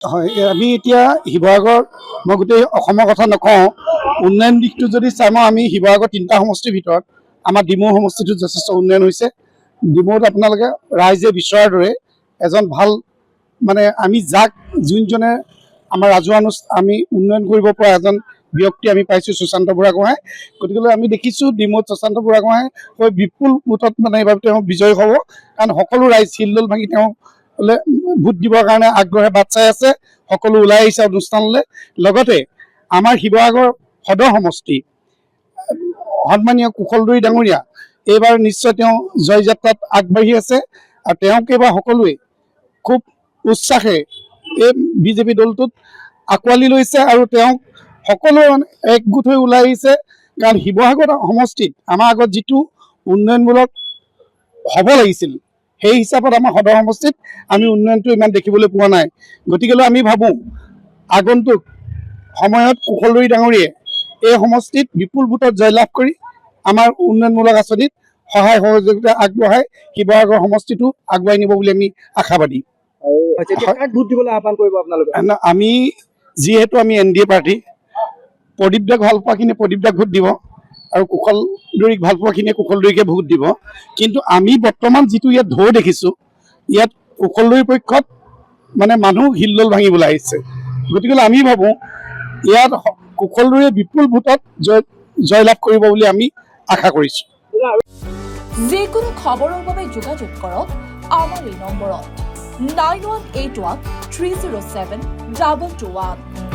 হয় আমি এতিয়া শিৱসাগৰ মই গোটেই অসমৰ কথা নকওঁ উন্নয়ন দিশটো যদি চাই মই আমি শিৱসাগৰ 3টা সমষ্টিৰ ভিতৰত আমাৰ ডিমৌ সমষ্টিটো যথেষ্ট উন্নয়ন হৈছে ডিমৌত আপোনালোকে ৰাইজে বিচৰাৰ দৰে এজন ভাল মানে আমি যাক যোনজনে আমাৰ ৰাজহুৱা আমি উন্নয়ন কৰিব পৰা এজন ব্যক্তি আমি পাইছোঁ সুশান্ত বুঢ়াগোহাঁই গতিকে আমি দেখিছোঁ ডিমৌত সুশান্ত বুঢ়াগোহাঁই হৈ বিপুল ভোটত মানে এইবাৰ তেওঁ বিজয়ী হ'ব কাৰণ সকলো ৰাইজ শিলডল ভাঙি তেওঁ ভোট দিবৰ কাৰণে আগ্ৰহে বাট চাই আছে সকলো ওলাই আহিছে অনুষ্ঠানলৈ লগতে আমাৰ শিৱসাগৰ সদৰ সমষ্টি সন্মানীয় কুশলদৈ ডাঙৰীয়া এইবাৰ নিশ্চয় তেওঁ জয়যাত্ৰাত আগবাঢ়ি আছে আৰু তেওঁক এইবাৰ সকলোৱে খুব উৎসাহেৰে এই বিজেপি দলটোত আঁকোৱালি লৈছে আৰু তেওঁক সকলোৱে মানে একগোট হৈ ওলাই আহিছে কাৰণ শিৱসাগৰ সমষ্টিত আমাৰ আগত যিটো উন্নয়নমূলক হ'ব লাগিছিল সেই হিচাপত আমাৰ সদৰ সমষ্টিত আমি উন্নয়নটো ইমান দেখিবলৈ পোৱা নাই গতিকেলৈ আমি ভাবোঁ আগন্তুক সময়ত কুশলদৈ ডাঙৰীয়ে এই সমষ্টিত বিপুল ভোটত জয়লাভ কৰি আমাৰ উন্নয়নমূলক আঁচনিত সহায় সহযোগিতা আগবঢ়াই শিৱসাগৰ সমষ্টিটো আগুৱাই নিব বুলি আমি আশাবাদী আমি যিহেতু আমি NDA প্ৰাৰ্থী প্ৰদীপ দাক ভাল পোৱাখিনিয়ে প্ৰদীপ দাক ভোট দিব আৰু কুশলদৈক ভাল পোৱাখিনিয়ে কুশলদৈকে ভোট দিব কিন্তু আমি বৰ্তমান যিটো ইয়াত ঢৌ দেখিছোঁ ইয়াত কুশলদৈৰ পক্ষত মানে মানুহ হিলদল ভাঙিবলৈ আহিছে গতিকে আমি ভাবোঁ ইয়াত কুশলদৈয়ে বিপুল ভোটত জয়লাভ কৰিব বুলি আমি আশা কৰিছোঁ যিকোনো খবৰৰ বাবে যোগাযোগ কৰক আমাৰ এই নম্বৰত 9181 307 2221